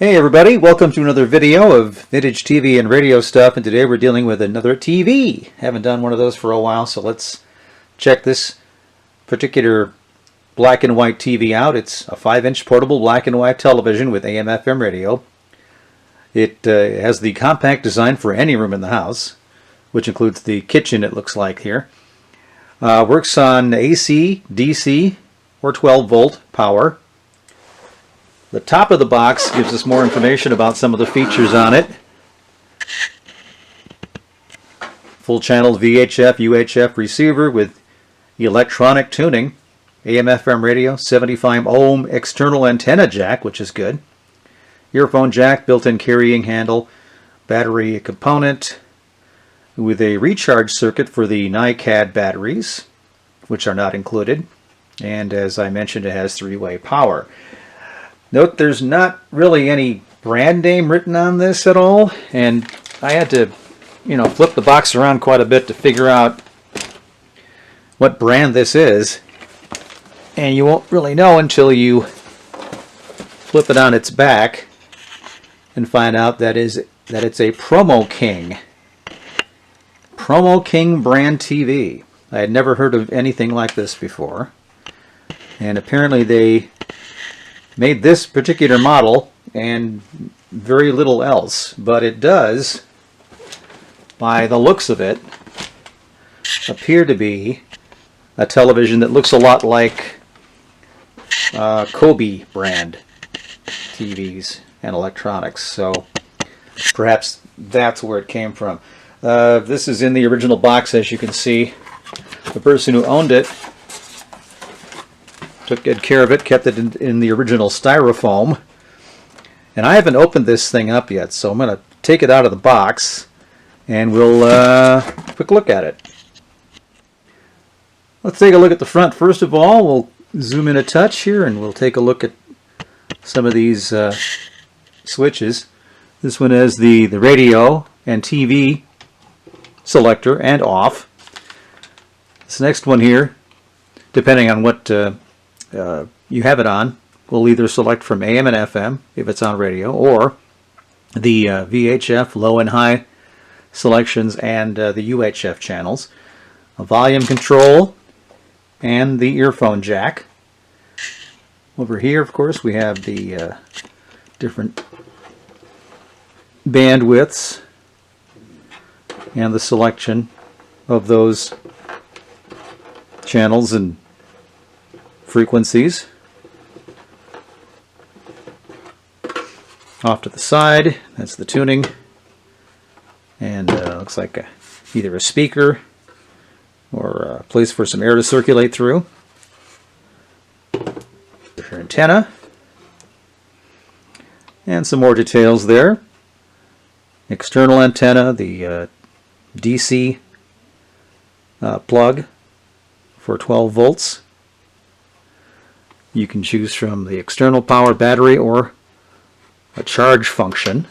Hey everybody, welcome to another video of vintage TV and radio stuff, and today we're dealing with another TV. Haven't done one of those for a while, so let's check this particular black and white TV out. It's a 5-inch portable black and white television with AM/FM radio. It has the compact design for any room in the house, which includes the kitchen, it looks like here. Works on AC, DC, or 12-volt power. The top of the box gives us more information about some of the features on it. Full channel VHF, UHF receiver with electronic tuning, AM/FM radio, 75 ohm external antenna jack, which is good. Earphone jack, built-in carrying handle, battery component with a recharge circuit for the NiCad batteries, which are not included. And as I mentioned, it has 3-way power. Note there's not really any brand name written on this at all, and I had to, flip the box around quite a bit to figure out what brand this is, and you won't really know until you flip it on its back and find out that it's a Promo King brand TV. I had never heard of anything like this before, and apparently they made this particular model and very little else, but it does, by the looks of it, appear to be a television that looks a lot like Coby brand TVs and electronics, so perhaps that's where it came from. This is in the original box, as you can see. The person who owned it took good care of it, kept it in the original styrofoam. And I haven't opened this thing up yet, so I'm going to take it out of the box and we'll quick look at it. Let's take a look at the front first of all. We'll zoom in a touch here and we'll take a look at some of these switches. This one has the radio and TV selector and off. This next one here, depending on what you have it on, will either select from AM and FM if it's on radio, or the VHF low and high selections and the UHF channels, a volume control, and the earphone jack. Over here, of course, we have the different bandwidths and the selection of those channels and frequencies. Off to the side, that's the tuning, and looks like either a speaker or a place for some air to circulate through. There's your antenna, and some more details there. External antenna, the DC plug for 12 volts. You can choose from the external power battery or a charge function.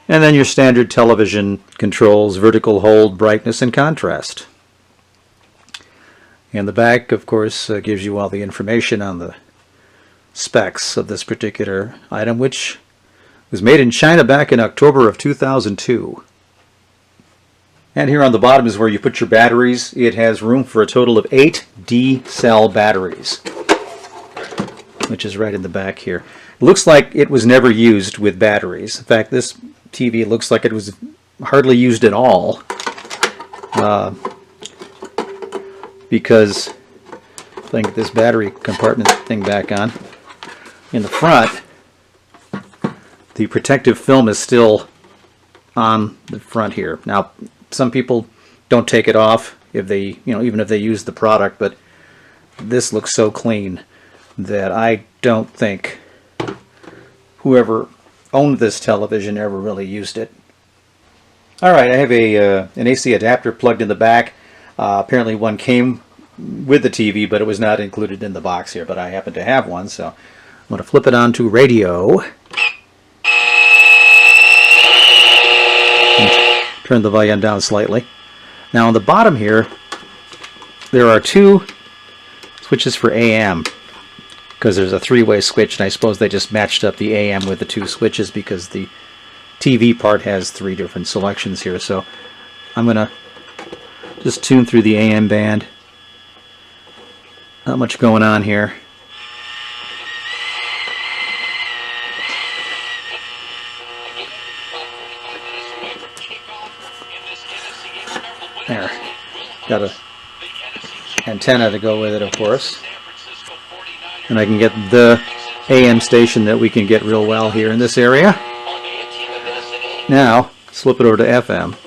And then your standard television controls vertical hold, brightness, and contrast. And the back, of course, gives you all the information on the specs of this particular item, which was made in China back in October of 2002. And here on the bottom is where you put your batteries. It has room for a total of 8 D-cell batteries, which is right in the back here. It looks like it was never used with batteries. In fact, this TV looks like it was hardly used at all, because if I can get this battery compartment thing back on, in the front, the protective film is still on the front here. Now, some people don't take it off if they, even if they use the product, but this looks so clean that I don't think whoever owned this television ever really used it. Alright, I have an AC adapter plugged in the back. Apparently one came with the TV, but it was not included in the box here, but I happen to have one, so I'm going to flip it on to radio. Turn the volume down slightly. Now on the bottom here, there are 2 switches for AM. because there's a three-way switch, and I suppose they just matched up the AM with the two switches because the TV part has three different selections here. So I'm going to just tune through the AM band. Not much going on here. There. Got a antenna to go with it, of course. And I can get the AM station that we can get real well here in this area. Now, flip it over to FM.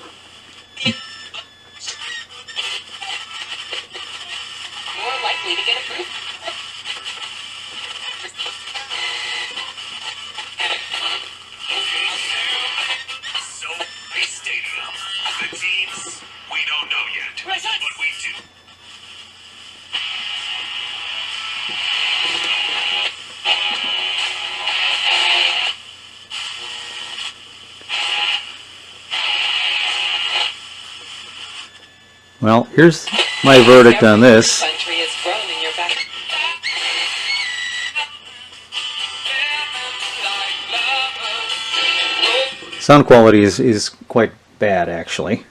Well, here's my verdict on this. Sound quality is quite bad, actually.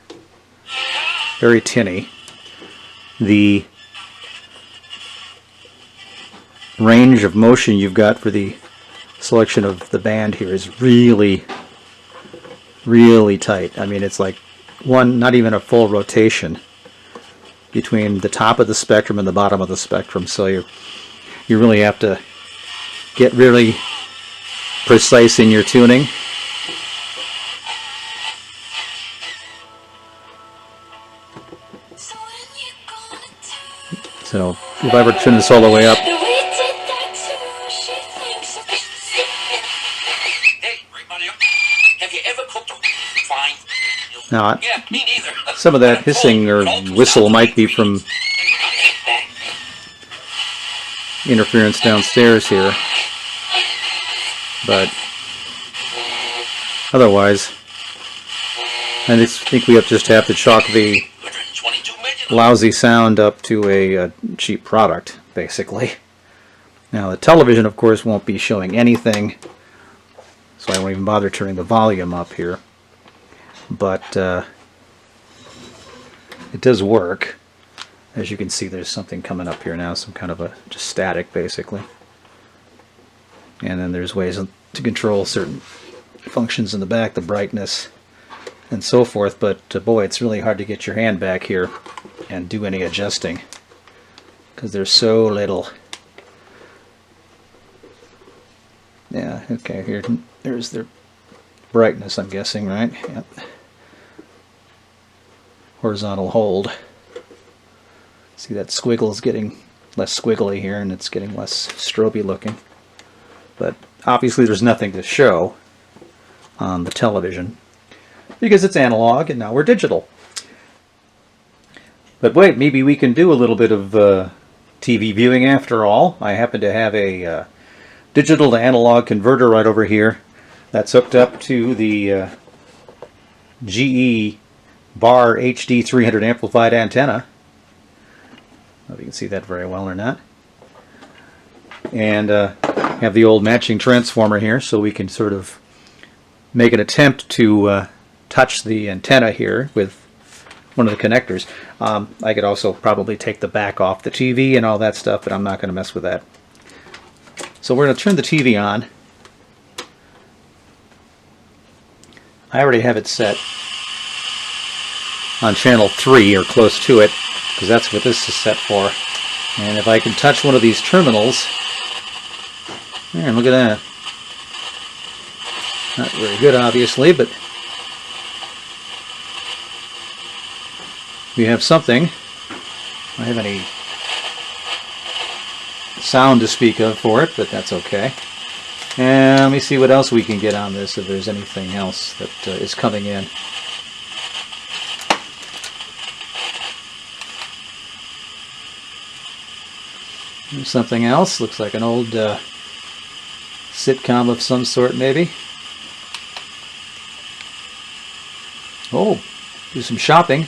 Very tinny. The range of motion you've got for the selection of the band here is really, really tight. I mean, it's like not even a full rotation between the top of the spectrum and the bottom of the spectrum. So you really have to get really precise in your tuning. So if I ever turn this all the way up, now some of that hissing or whistle might be from interference downstairs here, but otherwise I think we just have to chalk the lousy sound up to a cheap product, basically. Now the television, of course, won't be showing anything, so I won't even bother turning the volume up here. But it does work. As you can see, there's something coming up here now, some kind of just static, basically. And then there's ways to control certain functions in the back, the brightness and so forth. But boy, it's really hard to get your hand back here and do any adjusting because there's so little. Yeah, okay, there's their brightness, I'm guessing, right? Yep. Horizontal hold. See, that squiggle is getting less squiggly here, and it's getting less stroby looking. But obviously there's nothing to show on the television because it's analog and now we're digital. But wait, maybe we can do a little bit of TV viewing after all. I happen to have a digital to analog converter right over here that's hooked up to the GE Bar HD 300 amplified antenna. I don't know if you can see that very well or not. And have the old matching transformer here, so we can sort of make an attempt to touch the antenna here with one of the connectors. I could also probably take the back off the TV and all that stuff, but I'm not going to mess with that. So we're going to turn the TV on. I already have it set on channel 3 or close to it, because that's what this is set for. And if I can touch one of these terminals, there, look at that. Not very good, obviously, but we have something. I don't have any sound to speak of for it, but that's okay. And let me see what else we can get on this, if there's anything else that is coming in. There's something else. Looks like an old sitcom of some sort, maybe. Oh, do some shopping.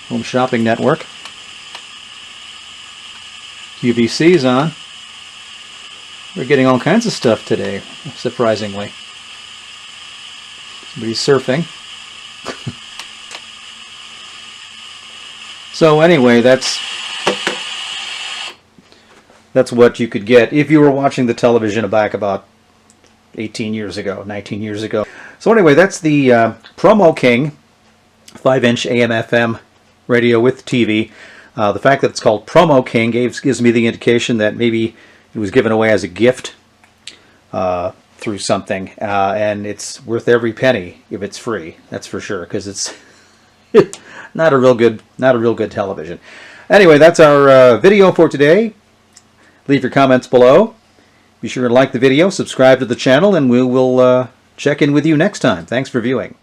Home Shopping Network. QVC's on. We're getting all kinds of stuff today, surprisingly. Somebody's surfing. So anyway, that's what you could get if you were watching the television back about 18 years ago, 19 years ago. So anyway, that's the Promo King 5-inch AM/FM radio with TV. The fact that it's called Promo King gives me the indication that maybe it was given away as a gift through something, and it's worth every penny if it's free. That's for sure, because it's not a real good television. Anyway, that's our video for today. Leave your comments below. Be sure to like the video, subscribe to the channel, and we will check in with you next time. Thanks for viewing.